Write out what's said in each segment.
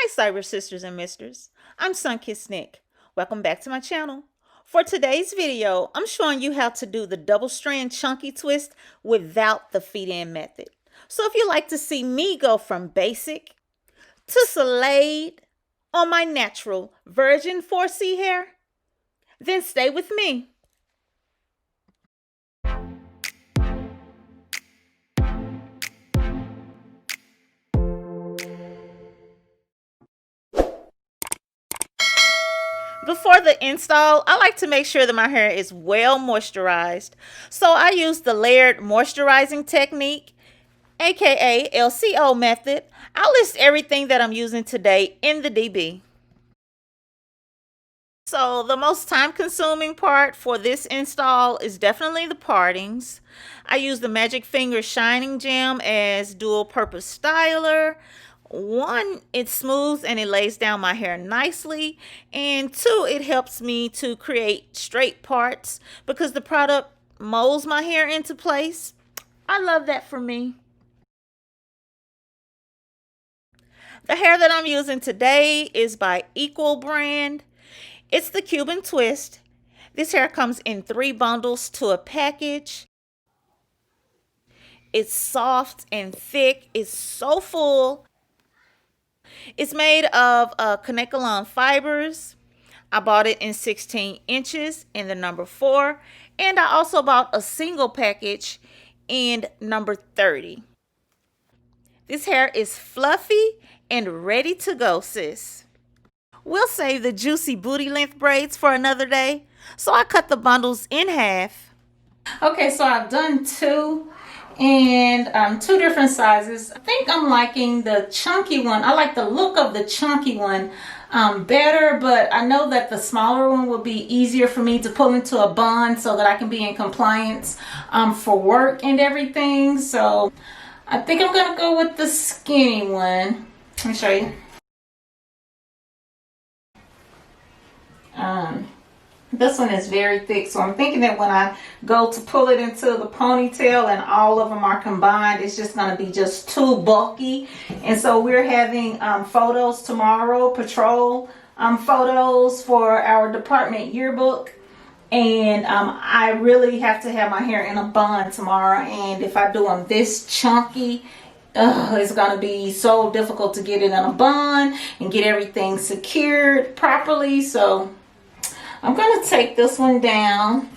Hi Cyber Sisters and Misters, I'm Sunkissed Nick. Welcome back to my channel. For today's video, I'm showing you how to do the double strand chunky twist without the feed in method. So if you'd like to see me go from basic to Soleil on my natural virgin 4C hair, then stay with me. Before the install, I like to make sure that my hair is well moisturized. So I use the layered moisturizing technique, aka LCO method. I'll list everything that I'm using today in the DB. So the most time consuming part for this install is definitely the partings. I use the Magic Finger Shining Gem as dual purpose styler. One, it smooths and it lays down my hair nicely, and two, it helps me to create straight parts because the product molds my hair into place. I love that for me. The hair that I'm using today is by Equal brand. It's the Cuban twist. This hair comes in 3 bundles to a package. It's soft and thick. It's so full. It's made of Connecalon fibers. I bought it in 16 inches in the number 4. And I also bought a single package in number 30. This hair is fluffy and ready to go, sis. We'll save the juicy booty length braids for another day. So I cut the bundles in half. Okay, so I've done 2 and 2 different sizes. I think I'm liking the chunky one. I like the look of the chunky one better, but I know that the smaller one will be easier for me to pull into a bun so that I can be in compliance for work and everything. So I think I'm gonna go with the skinny one. Let me show you. This one is very thick, so I'm thinking that when I go to pull it into the ponytail and all of them are combined, it's just going to be just too bulky. And so we're having photos tomorrow, patrol photos for our department yearbook. And I really have to have my hair in a bun tomorrow. And if I do them this chunky, it's going to be so difficult to get it in a bun and get everything secured properly. So I'm going to take this one down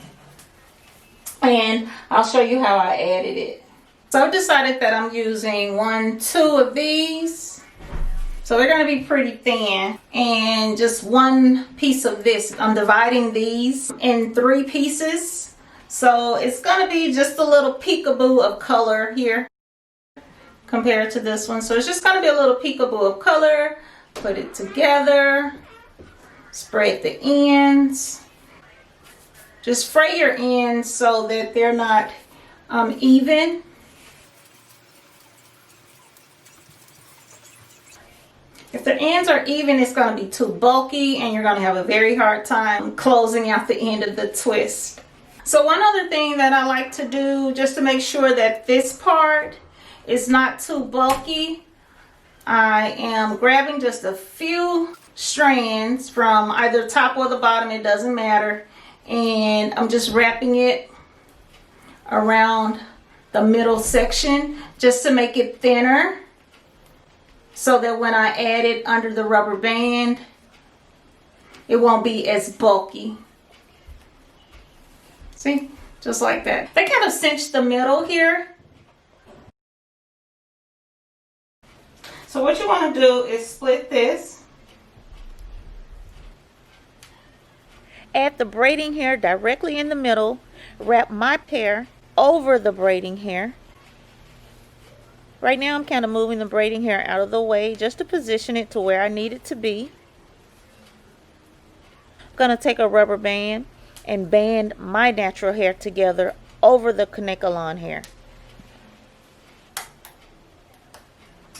and I'll show you how I added it. So I've decided that I'm using 2 of these. So they're going to be pretty thin, and just 1 piece of this. I'm dividing these in 3 pieces. So it's going to be just a little peekaboo of color here compared to this one. So it's just going to be a little peekaboo of color. Put it together. Spread the ends. Just fray your ends so that they're not even. If the ends are even, it's going to be too bulky and you're going to have a very hard time closing out the end of the twist. So one other thing that I like to do just to make sure that this part is not too bulky, I am grabbing just a few strands from either the top or the bottom, it doesn't matter, and I'm just wrapping it around the middle section just to make it thinner so that when I add it under the rubber band it won't be as bulky. See, just like that. They kind of cinch the middle here. So what you want to do is split this. Add the braiding hair directly in the middle. Wrap my hair over the braiding hair. Right now I'm kind of moving the braiding hair out of the way just to position it to where I need it to be. I'm going to take a rubber band and band my natural hair together over the Connecalon hair.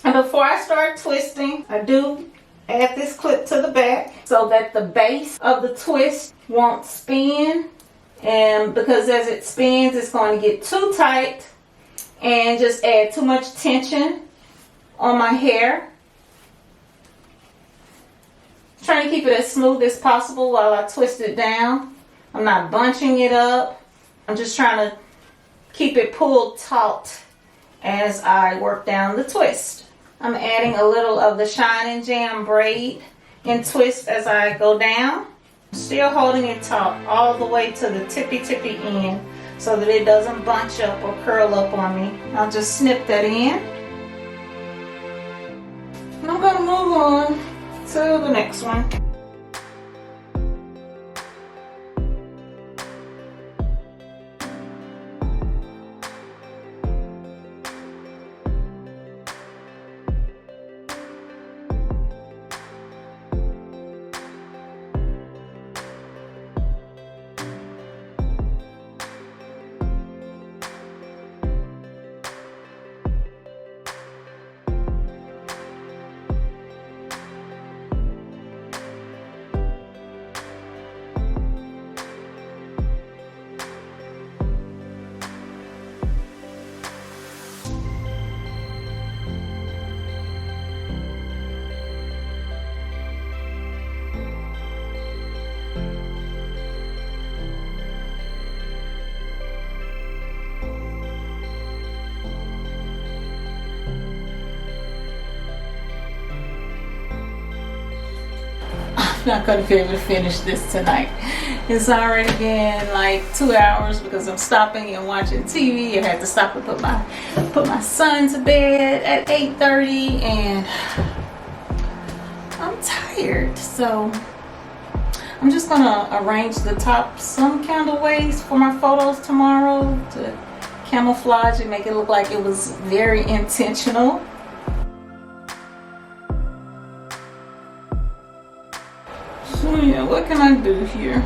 And before I start twisting, I do add this clip to the back so that the base of the twist won't spin, and because as it spins it's going to get too tight and just add too much tension on my hair. Trying to keep it as smooth as possible while I twist it down. I'm not bunching it up. I'm just trying to keep it pulled taut as I work down the twist. I'm adding a little of the Shine and Jam braid and twist as I go down. Still holding it taut all the way to the tippy end so that it doesn't bunch up or curl up on me. I'll just snip that in. And I'm gonna move on to the next one. Not gonna be able to finish this tonight. It's already been like 2 hours because I'm stopping and watching TV. I had to stop and put my son to bed at 8:30, and I'm tired. So I'm just gonna arrange the top some kind of ways for my photos tomorrow to camouflage and make it look like it was very intentional. So yeah, what can I do here?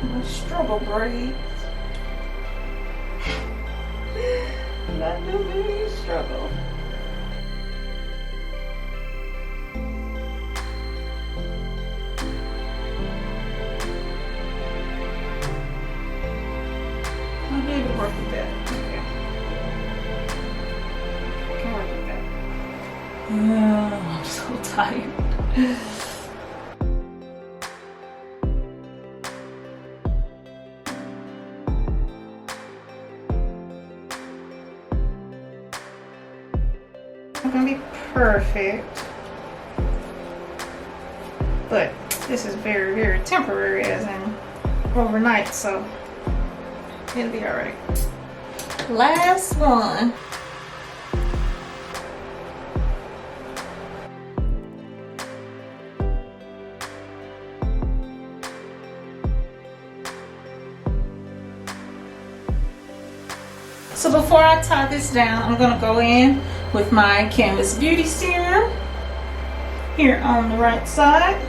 My struggle braids. Not do me struggle. I'll be able to work with that. Okay. I can work with that. I'm so tired. Not gonna be perfect, but this is very, very temporary, as in overnight, so it'll be all right. Last one. So before I tie this down, I'm gonna go in with my Canvas Beauty Serum here on the right side.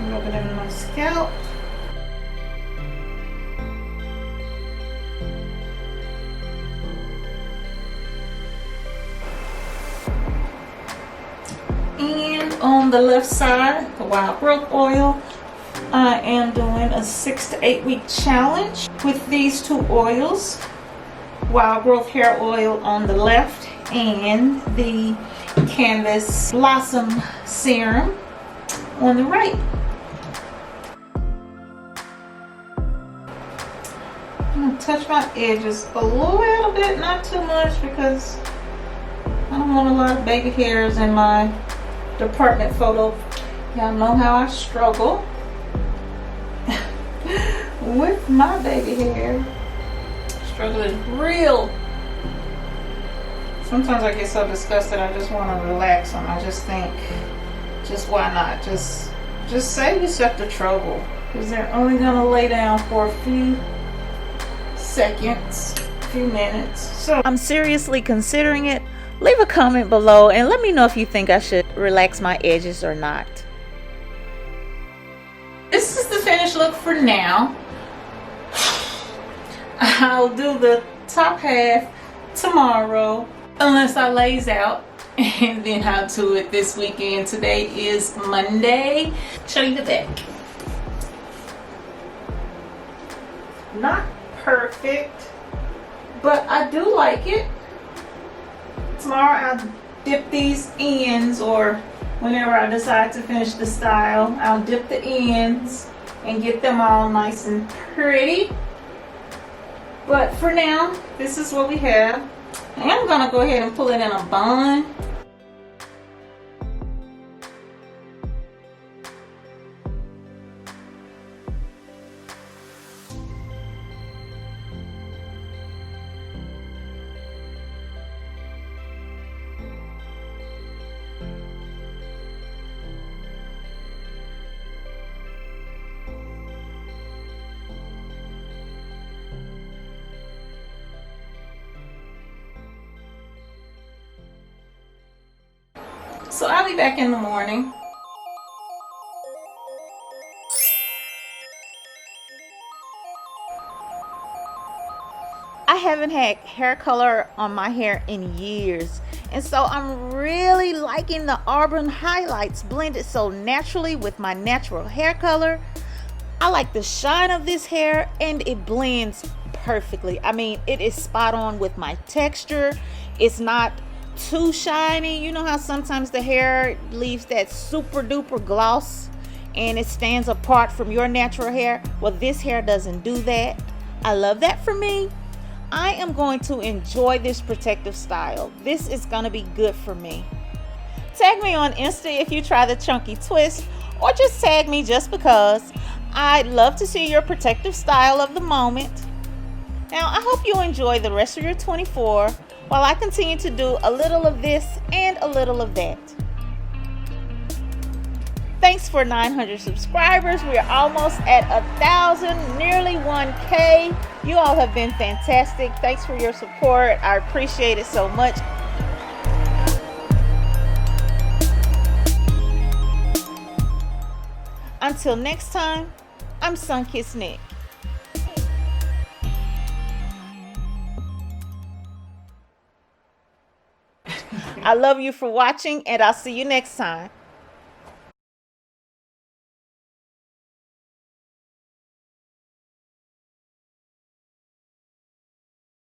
Rub it in my scalp. And on the left side, the Wild Growth Oil. I am doing a 6 to 8 week challenge with these two oils. Wild Growth Hair Oil on the left and the Canvas Blossom Serum on the right. I'm going to touch my edges a little bit, not too much, because I don't want a lot of baby hairs in my department photo. Y'all know how I struggle with my baby hair. Struggle is real. Sometimes I get so disgusted I just want to relax them. I just think, just why not? Just save yourself the trouble, because they're only gonna lay down for a few seconds, a few minutes. So I'm seriously considering it. Leave a comment below and let me know if you think I should relax my edges or not. this is the finished look for now. I'll do the top half tomorrow, unless I lays out. And then I'll do it this weekend. Today is Monday. Show you the back. Not perfect, but I do like it. Tomorrow I'll dip these ends, or whenever I decide to finish the style, I'll dip the ends and get them all nice and pretty. But for now, this is what we have. I am gonna go ahead and pull it in a bun. So I'll be back in the morning. I haven't had hair color on my hair in years, and so I'm really liking the auburn highlights blended so naturally with my natural hair color. I like the shine of this hair, and it blends perfectly. I mean, it is spot on with my texture. It's not too shiny. You know how sometimes the hair leaves that super duper gloss and it stands apart from your natural hair? Well, this hair doesn't do that. I love that for me. I am going to enjoy this protective style. This is going to be good for me. Tag me on Insta if you try the chunky twist, or just tag me just because. I'd love to see your protective style of the moment. Now, I hope you enjoy the rest of your 24 while I continue to do a little of this and a little of that. Thanks for 900 subscribers. We are almost at 1,000, nearly 1K. You all have been fantastic. Thanks for your support. I appreciate it so much. Until next time, I'm Sunkissed Nick. I love you for watching, and I'll see you next time.